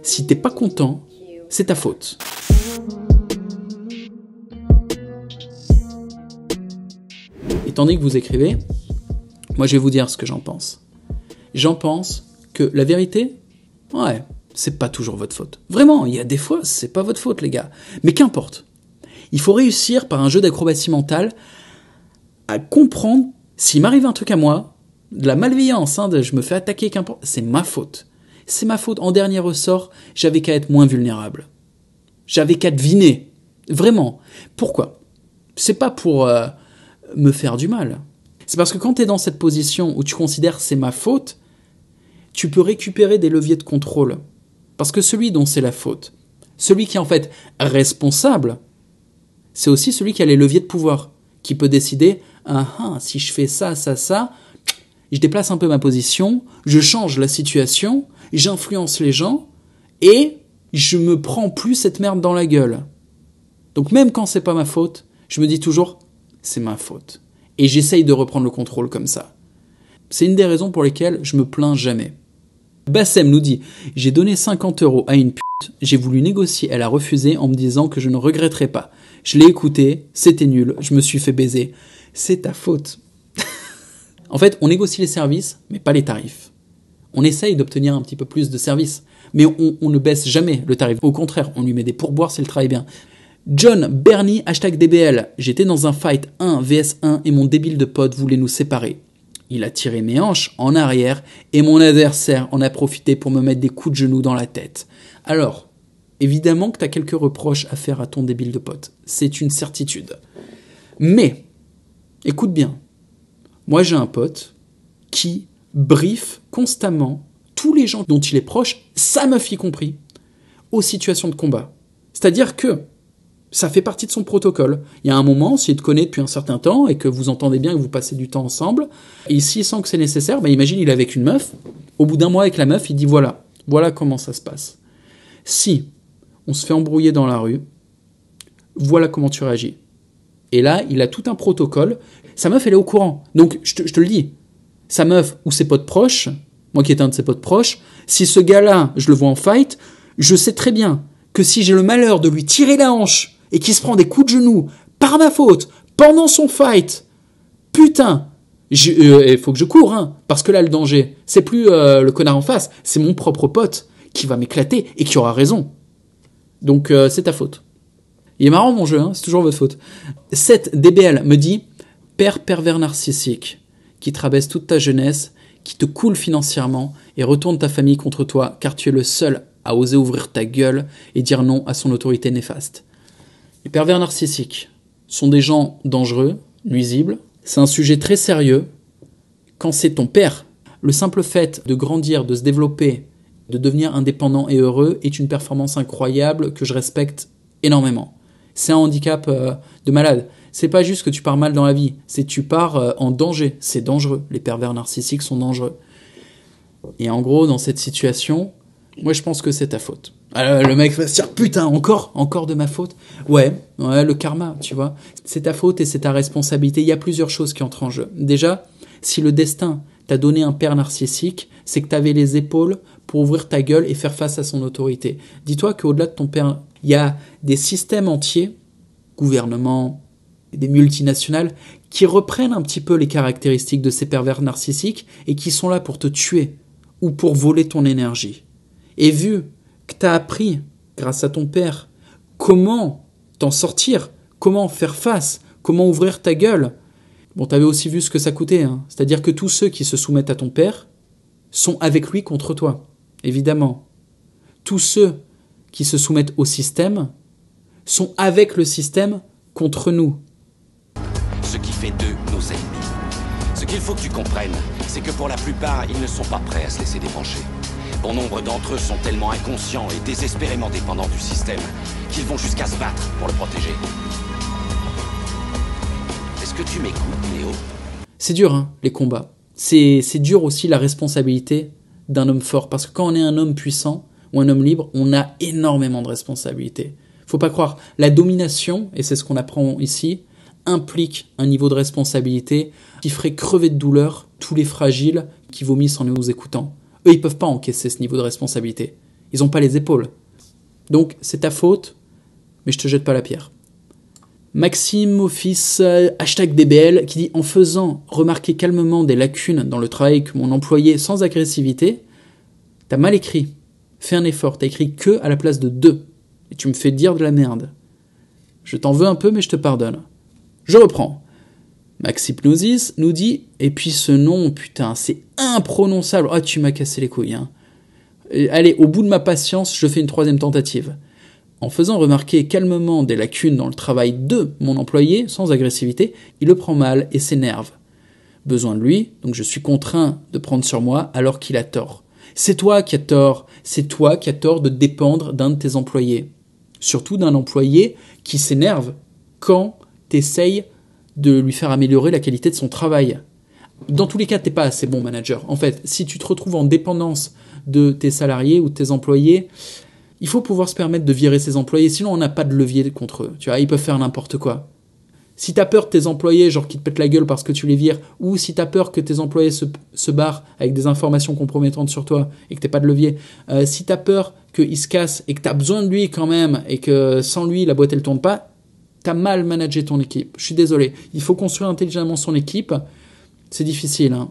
Si t'es pas content, c'est ta faute. Étant donné que vous écrivez, moi je vais vous dire ce que j'en pense. J'en pense que la vérité, ouais, c'est pas toujours votre faute. Vraiment, il y a des fois, c'est pas votre faute les gars. Mais qu'importe. Il faut réussir par un jeu d'acrobatie mentale à comprendre, s'il m'arrive un truc à moi, de la malveillance, je me fais attaquer, qu'importe, c'est ma faute. C'est ma faute. En dernier ressort, j'avais qu'à être moins vulnérable. J'avais qu'à deviner. Vraiment. Pourquoi ? C'est pas pour me faire du mal. C'est parce que quand tu es dans cette position où tu considères c'est ma faute, tu peux récupérer des leviers de contrôle. Parce que celui dont c'est la faute, celui qui est en fait responsable, c'est aussi celui qui a les leviers de pouvoir, qui peut décider, si je fais ça, je déplace un peu ma position, je change la situation, j'influence les gens, et je me prends plus cette merde dans la gueule. Donc même quand c'est pas ma faute, je me dis toujours, c'est ma faute. Et j'essaye de reprendre le contrôle comme ça. C'est une des raisons pour lesquelles je me plains jamais. Bassem nous dit « J'ai donné 50 € à une pute, j'ai voulu négocier, elle a refusé en me disant que je ne regretterais pas. Je l'ai écouté, c'était nul, je me suis fait baiser. C'est ta faute. » En fait, on négocie les services, mais pas les tarifs. On essaye d'obtenir un petit peu plus de services, mais on ne baisse jamais le tarif. Au contraire, on lui met des pourboires si elle travaille bien. John Bernie, #DBL. J'étais dans un fight 1 vs 1 et mon débile de pote voulait nous séparer. Il a tiré mes hanches en arrière et mon adversaire en a profité pour me mettre des coups de genoux dans la tête. Alors, évidemment que tu as quelques reproches à faire à ton débile de pote. C'est une certitude. Mais, écoute bien. Moi, j'ai un pote qui briefe constamment tous les gens dont il est proche, sa meuf y compris, aux situations de combat. C'est-à-dire que ça fait partie de son protocole. Il y a un moment, s'il te connaît depuis un certain temps et que vous entendez bien, que vous passez du temps ensemble, et s'il sent que c'est nécessaire, imagine, il est avec une meuf, au bout d'un mois avec la meuf, il dit voilà comment ça se passe. Si on se fait embrouiller dans la rue, voilà comment tu réagis. Et là, il a tout un protocole. Sa meuf, elle est au courant. Donc, je te le dis, sa meuf ou ses potes proches, moi qui étais un de ses potes proches, si ce gars-là, je le vois en fight, je sais très bien que si j'ai le malheur de lui tirer la hanche et qu'il se prend des coups de genoux par ma faute pendant son fight, putain, il faut que je cours, parce que là, le danger, c'est plus le connard en face, c'est mon propre pote qui va m'éclater et qui aura raison. Donc, c'est ta faute. Il est marrant mon jeu, c'est toujours votre faute. 7DBL me dit « Père pervers narcissique, qui te rabaisse toute ta jeunesse, qui te coule financièrement et retourne ta famille contre toi, car tu es le seul à oser ouvrir ta gueule et dire non à son autorité néfaste. » Les pervers narcissiques sont des gens dangereux, nuisibles. C'est un sujet très sérieux. Quand c'est ton père, le simple fait de grandir, de se développer, de devenir indépendant et heureux est une performance incroyable que je respecte énormément. C'est un handicap de malade. C'est pas juste que tu pars mal dans la vie, c'est que tu pars en danger. C'est dangereux. Les pervers narcissiques sont dangereux. Et en gros, dans cette situation, moi je pense que c'est ta faute. Alors, le mec va se dire putain, encore de ma faute. Ouais, le karma, tu vois. C'est ta faute et c'est ta responsabilité. Il y a plusieurs choses qui entrent en jeu. Déjà, si le destin t'a donné un père narcissique, c'est que t'avais les épaules pour ouvrir ta gueule et faire face à son autorité. Dis-toi qu'au-delà de ton père, il y a des systèmes entiers, gouvernements, des multinationales, qui reprennent un petit peu les caractéristiques de ces pervers narcissiques et qui sont là pour te tuer ou pour voler ton énergie. Et vu que tu as appris, grâce à ton père, comment t'en sortir, comment faire face, comment ouvrir ta gueule, bon, tu avais aussi vu ce que ça coûtait, c'est-à-dire que tous ceux qui se soumettent à ton père sont avec lui contre toi, évidemment. Tous ceux qui se soumettent au système sont avec le système contre nous. Ce qui fait d'eux nos ennemis. Ce qu'il faut que tu comprennes, c'est que pour la plupart, ils ne sont pas prêts à se laisser débrancher. Bon nombre d'entre eux sont tellement inconscients et désespérément dépendants du système qu'ils vont jusqu'à se battre pour le protéger. Est-ce que tu m'écoutes, Léo ? C'est dur, les combats. C'est dur aussi la responsabilité d'un homme fort. Parce que quand on est un homme puissant ou un homme libre, on a énormément de responsabilités. Faut pas croire. La domination, et c'est ce qu'on apprend ici, implique un niveau de responsabilité qui ferait crever de douleur tous les fragiles qui vomissent en nous écoutant. Eux, ils peuvent pas encaisser ce niveau de responsabilité. Ils n'ont pas les épaules. Donc, c'est ta faute, mais je te jette pas la pierre. Maxime Office, #DBL, qui dit « En faisant remarquer calmement des lacunes dans le travail que mon employé sans agressivité, t'as mal écrit. Fais un effort, t'as écrit que à la place de 2. Et tu me fais dire de la merde. Je t'en veux un peu, mais je te pardonne. » Je reprends. Max Hypnosis nous dit « Et puis ce nom, putain, c'est imprononçable. Ah, tu m'as cassé les couilles. Hein. Allez, au bout de ma patience, je fais une 3e tentative. » En faisant remarquer calmement des lacunes dans le travail de mon employé, sans agressivité, il le prend mal et s'énerve. Besoin de lui, donc je suis contraint de prendre sur moi alors qu'il a tort. C'est toi qui as tort. C'est toi qui as tort de dépendre d'un de tes employés. Surtout d'un employé qui s'énerve quand tu essayes de lui faire améliorer la qualité de son travail. Dans tous les cas, tu n'es pas assez bon manager. En fait, si tu te retrouves en dépendance de tes salariés ou de tes employés, il faut pouvoir se permettre de virer ses employés, sinon on n'a pas de levier contre eux. Tu vois, ils peuvent faire n'importe quoi. Si t'as peur de tes employés, genre qui te pètent la gueule parce que tu les vires, ou si t'as peur que tes employés se barrent avec des informations compromettantes sur toi et que t'aies pas de levier, si t'as peur qu'il se casse et que t'as besoin de lui quand même et que sans lui la boîte elle tourne pas, t'as mal managé ton équipe. Je suis désolé. Il faut construire intelligemment son équipe. C'est difficile, hein.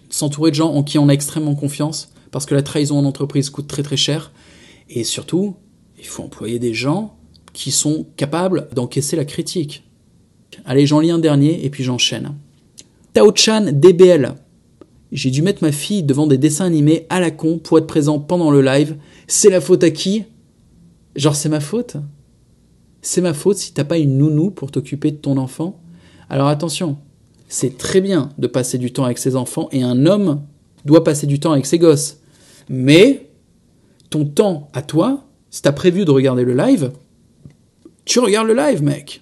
S'entourer de gens en qui on a extrêmement confiance parce que la trahison en entreprise coûte très très cher. Et surtout, il faut employer des gens qui sont capables d'encaisser la critique. Allez, j'en lis un dernier et puis j'enchaîne. Tao-chan DBL. J'ai dû mettre ma fille devant des dessins animés à la con pour être présent pendant le live. C'est la faute à qui? Genre, c'est ma faute? C'est ma faute si t'as pas une nounou pour t'occuper de ton enfant? Alors attention, c'est très bien de passer du temps avec ses enfants et un homme doit passer du temps avec ses gosses. Mais ton temps à toi, si t'as prévu de regarder le live, tu regardes le live, mec.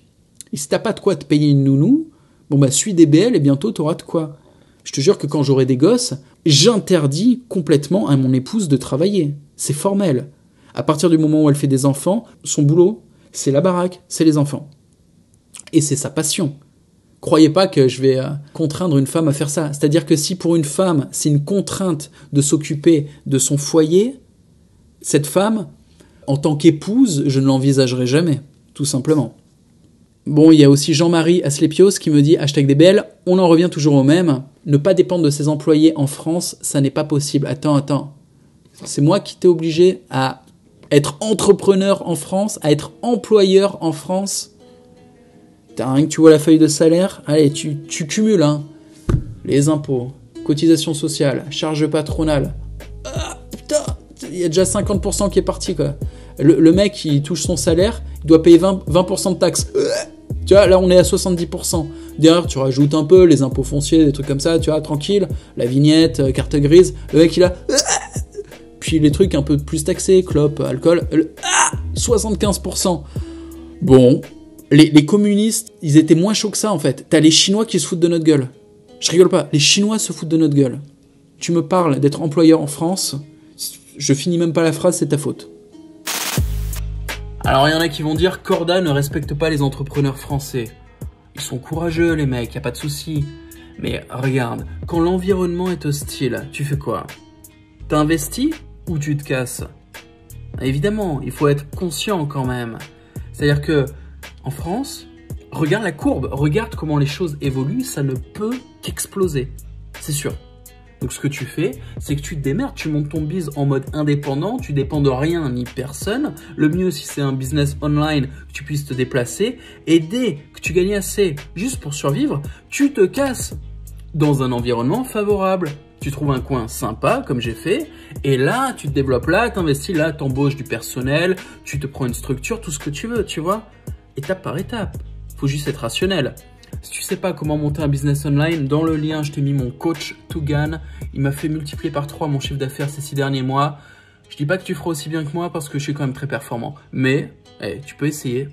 Et si t'as pas de quoi te payer une nounou, bon bah suis DBL et bientôt t'auras de quoi. Je te jure que quand j'aurai des gosses, j'interdis complètement à mon épouse de travailler. C'est formel. À partir du moment où elle fait des enfants, son boulot, c'est la baraque, c'est les enfants. Et c'est sa passion. Croyez pas que je vais contraindre une femme à faire ça. C'est-à-dire que si pour une femme, c'est une contrainte de s'occuper de son foyer, cette femme, en tant qu'épouse, je ne l'envisagerai jamais, tout simplement. Bon, il y a aussi Jean-Marie Asclepios qui me dit #DBL, on en revient toujours au même, ne pas dépendre de ses employés en France, ça n'est pas possible. Attends. C'est moi qui t'ai obligé à être entrepreneur en France, à être employeur en France. Rien que tu vois la feuille de salaire, allez, tu cumules, hein. Les impôts, cotisations sociales, charges patronales. Ah, putain, il y a déjà 50% qui est parti, quoi. Le mec, il touche son salaire, il doit payer 20% de taxes. Tu vois, là, on est à 70%. Derrière, tu rajoutes un peu les impôts fonciers, des trucs comme ça, tu vois, tranquille. La vignette, carte grise. Le mec, il a... Puis les trucs un peu plus taxés, clope, alcool. 75%. Bon, les communistes, ils étaient moins chauds que ça, en fait. T'as les Chinois qui se foutent de notre gueule. Je rigole pas, les Chinois se foutent de notre gueule. Tu me parles d'être employeur en France, je finis même pas la phrase, c'est ta faute. Alors il y en a qui vont dire Corda ne respecte pas les entrepreneurs français. Ils sont courageux les mecs, y a pas de souci. Mais regarde, quand l'environnement est hostile, tu fais quoi? T'investis ou tu te casses? Évidemment, il faut être conscient quand même. C'est-à-dire que en France, regarde la courbe, regarde comment les choses évoluent, ça ne peut qu'exploser. C'est sûr. Donc ce que tu fais, c'est que tu te démerdes, tu montes ton biz en mode indépendant, tu dépends de rien ni personne. Le mieux, si c'est un business online, que tu puisses te déplacer. Et dès que tu gagnes assez juste pour survivre, tu te casses dans un environnement favorable. Tu trouves un coin sympa, comme j'ai fait, et là, tu te développes là, t'investis là, t'embauches du personnel, tu te prends une structure, tout ce que tu veux, tu vois. Étape par étape. Faut juste être rationnel. Si tu sais pas comment monter un business online, dans le lien, je t'ai mis mon coach Tougan. Il m'a fait multiplier par 3 mon chiffre d'affaires ces 6 derniers mois. Je dis pas que tu feras aussi bien que moi parce que je suis quand même très performant. Mais, tu peux essayer.